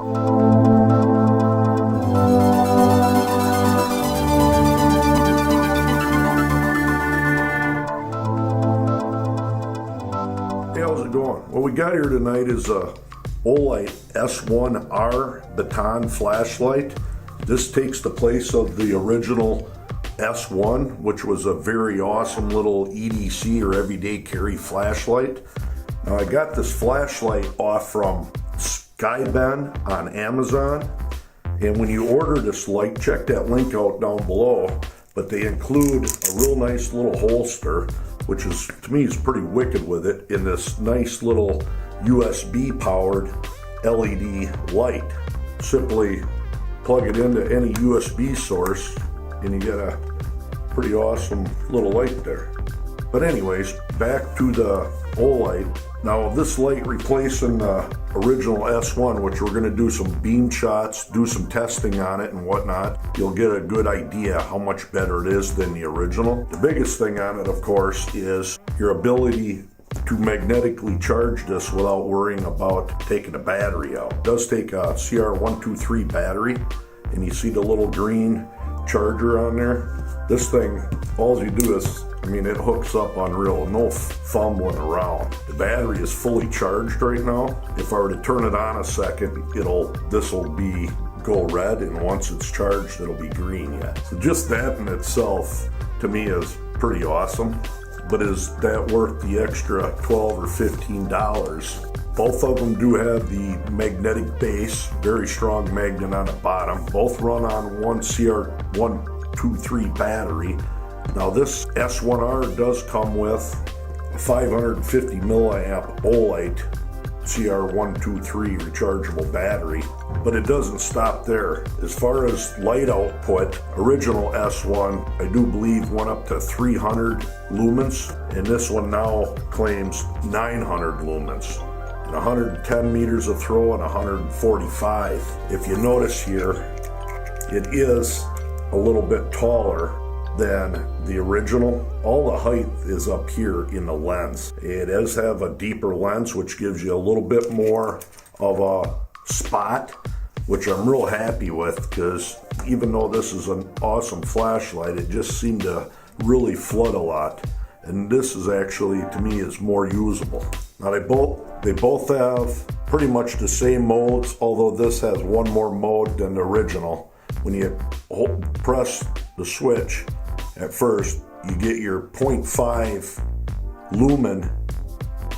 How's it going? What we got here tonight is a Olight S1R Baton Flashlight. This takes the place of the original S1, which was a very awesome little EDC or everyday carry flashlight. Now I got this flashlight off from Skyben on Amazon, and when you order this light, check that link out down below, but they include a real nice little holster, which is, to me, is pretty wicked with it, in this nice little USB powered LED light. Simply plug it into any USB source and you get a pretty awesome little light there. But anyways, back to the Olight. Now this light replacing the original S1, which we're going to do some beam shots, do some testing on it and whatnot, you'll get a good idea how much better it is than the original. The biggest thing on it, of course, is your ability to magnetically charge this without worrying about taking the battery out. It does take a CR123 battery, and you see the little green charger on there. This thing, all you do is, it hooks up unreal, no fumbling around. The battery is fully charged right now. If I were to turn it on a second, this will go red, and once it's charged, it'll be green yet. So just that in itself, to me, is pretty awesome. But is that worth the extra $12 or $15? Both of them do have the magnetic base, very strong magnet on the bottom. Both run on one CR123 battery. Now this S1R does come with a 550 milliamp Olight CR123 rechargeable battery, but it doesn't stop there. As far as light output, original S1, I do believe, went up to 300 lumens, and this one now claims 900 lumens. 110 meters of throw and 145. If you notice here, it is a little bit taller than the original. All the height is up here in the lens. It does have a deeper lens, which gives you a little bit more of a spot, which I'm real happy with, because even though this is an awesome flashlight, it just seemed to really flood a lot. And this is actually, to me, is more usable. Now they both have pretty much the same modes, although this has one more mode than the original. When you press the switch at first, you get your 0.5 lumen,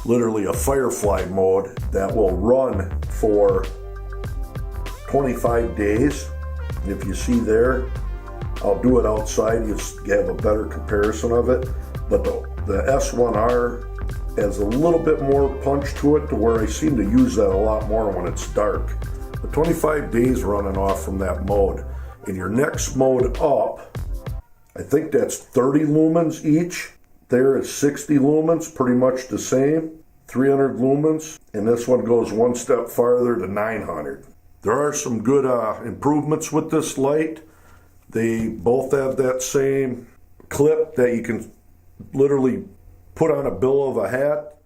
literally a firefly mode, that will run for 25 days. If you see there, I'll do it outside, you have a better comparison of it. But the S1R has a little bit more punch to it, to where I seem to use that a lot more when it's dark. But 25 days running off from that mode. In your next mode up, I think that's 30 lumens each. There is 60 lumens, pretty much the same, 300 lumens. And this one goes one step farther to 900. There are some good improvements with this light. They both have that same clip that you can literally put on a bill of a hat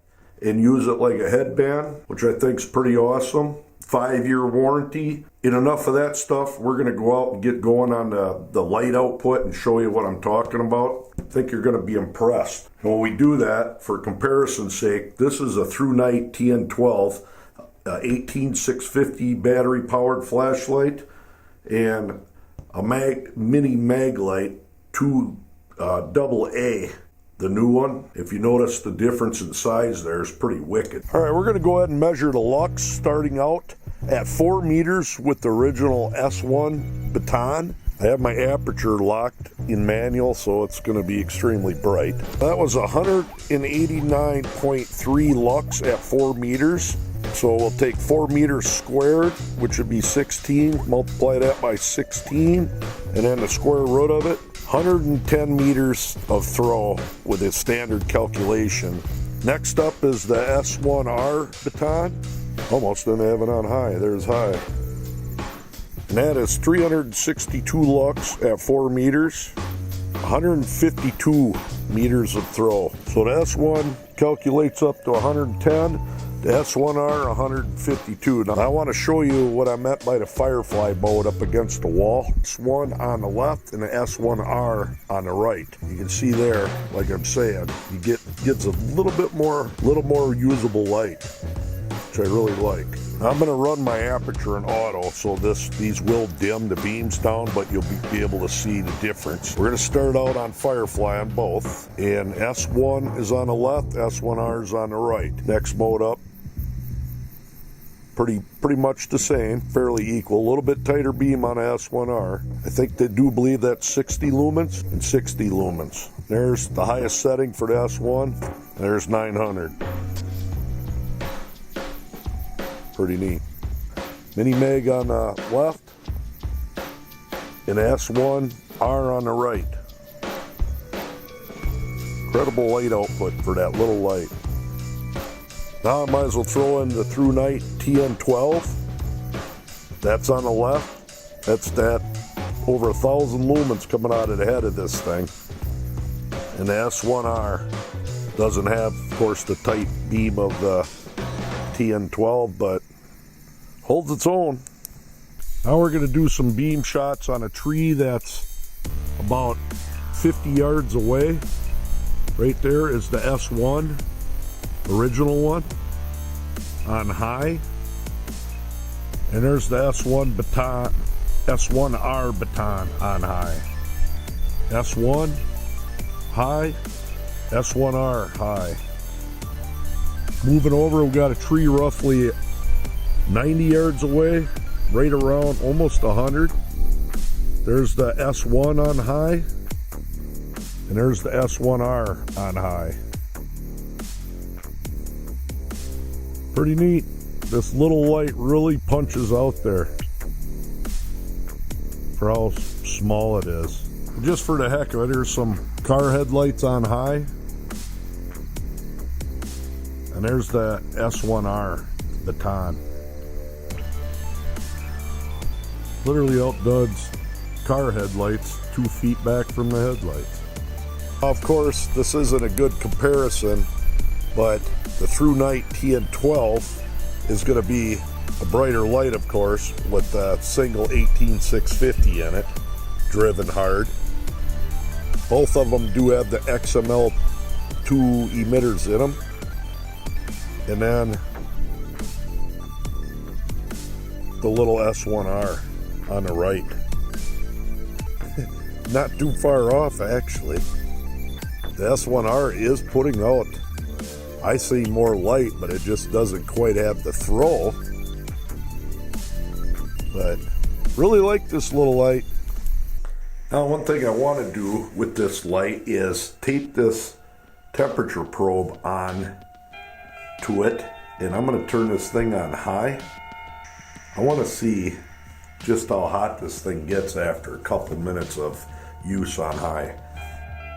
and use it like a headband, which I think is pretty awesome. 5-year warranty. And enough of that stuff, we're going to go out and get going on the light output and show you what I'm talking about. I think you're going to be impressed. And when we do that, for comparison's sake, this is a through night TN12 18650 battery powered flashlight, and a mini mag light 2 AA. The new one, if you notice the difference in size there, is pretty wicked. All right, we're going to go ahead and measure the lux, starting out at 4 meters with the original S1 Baton. I have my aperture locked in manual, so it's going to be extremely bright. That was 189.3 lux at 4 meters. So we'll take 4 meters squared, which would be 16, multiply that by 16, and then the square root of it. 110 meters of throw with a standard calculation. Next up is the S1R Baton. Almost didn't have it on high. There's high. And that is 362 lux at 4 meters, 152 meters of throw. So the S1 calculates up to 110. The S1R 152. Now I want to show you what I meant by the Firefly mode up against the wall. S1 on the left and the S1R on the right. You can see there, like I'm saying, you gets a little more usable light, which I really like. Now I'm going to run my aperture in auto, so these will dim the beams down, but you'll be able to see the difference. We're going to start out on Firefly on both, and S1 is on the left, S1R is on the right. Next mode up, pretty much the same, fairly equal. A little bit tighter beam on S1R. I think they do believe that's 60 lumens and 60 lumens. There's the highest setting for the S1. There's 900. Pretty neat. Mini Meg on the left and S1R on the right. Incredible light output for that little light. Now I might as well throw in the Through Night TN12. That's on the left. That's that over 1,000 lumens coming out of the head of this thing. And the S1R doesn't have, of course, the tight beam of the TN12, but holds its own. Now we're going to do some beam shots on a tree that's about 50 yards away. Right there is the S1, original one, on high. And there's the S1 Baton, S1R Baton on high. S1 high, S1R high. Moving over, we've got a tree roughly 90 yards away, right around almost 100. There's the S1 on high, and there's the S1R on high. Pretty neat. This little light really punches out there for how small it is. Just for the heck of it, here's some car headlights on high. And there's the S1R Baton. Literally outdoes car headlights 2 feet back from the headlights. Of course, this isn't a good comparison, but the Through Night TN12 is going to be a brighter light, of course, with a single 18650 in it, driven hard. Both of them do have the XML2 emitters in them. And then the little S1R on the right. Not too far off, actually. The S1R is putting out, I see, more light, but it just doesn't quite have the throw. But really like this little light. Now, one thing I want to do with this light is tape this temperature probe on to it, and I'm going to turn this thing on high. I want to see just how hot this thing gets after a couple minutes of use on high.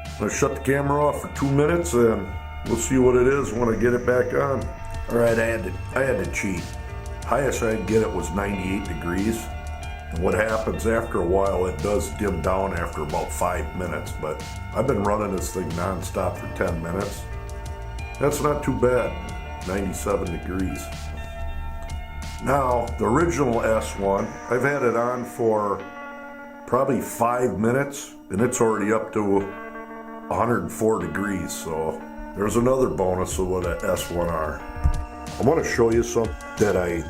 I'm going to shut the camera off for 2 minutes and we'll see what it is when I get it back on. Alright, I had to cheat. Highest I could get it was 98 degrees. And what happens after a while, it does dim down after about 5 minutes, but I've been running this thing non-stop for 10 minutes. That's not too bad. 97 degrees. Now, the original S1, I've had it on for probably 5 minutes, and it's already up to 104 degrees, so there's another bonus with an S1R. I want to show you something that I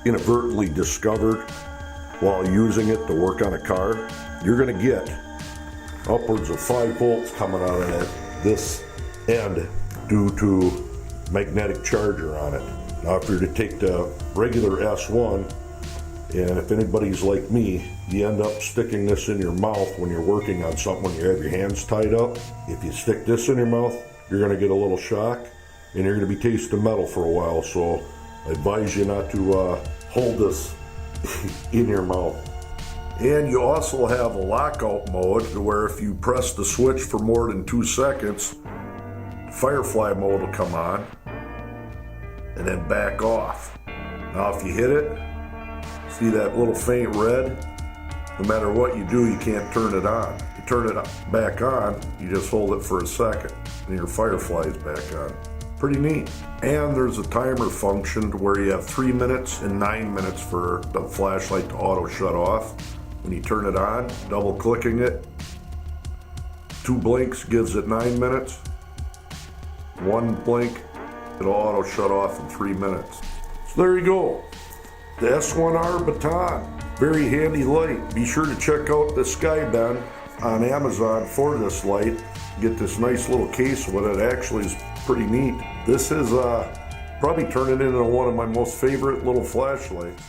inadvertently discovered while using it to work on a car. You're going to get upwards of 5 volts coming out of this end due to magnetic charger on it. Now, if you're to take the regular S1, and if anybody's like me, you end up sticking this in your mouth when you're working on something, when you have your hands tied up. If you stick this in your mouth, you're going to get a little shock, and you're going to be tasting metal for a while, so I advise you not to hold this in your mouth. And you also have a lockout mode, where if you press the switch for more than 2 seconds, Firefly mode will come on and then back off. Now if you hit it, see that little faint red? No matter what you do, you can't turn it on. You turn it back on, you just hold it for a second and your Firefly is back on. Pretty neat. And there's a timer function where you have 3 minutes and 9 minutes for the flashlight to auto shut off. When you turn it on, double clicking it, 2 blinks gives it 9 minutes. 1 blink, it'll auto shut off in 3 minutes. So there you go. The S1R Baton. Very handy light. Be sure to check out the Skyben on Amazon for this light. Get this nice little case with it. Actually is pretty neat. This is probably turning into one of my most favorite little flashlights.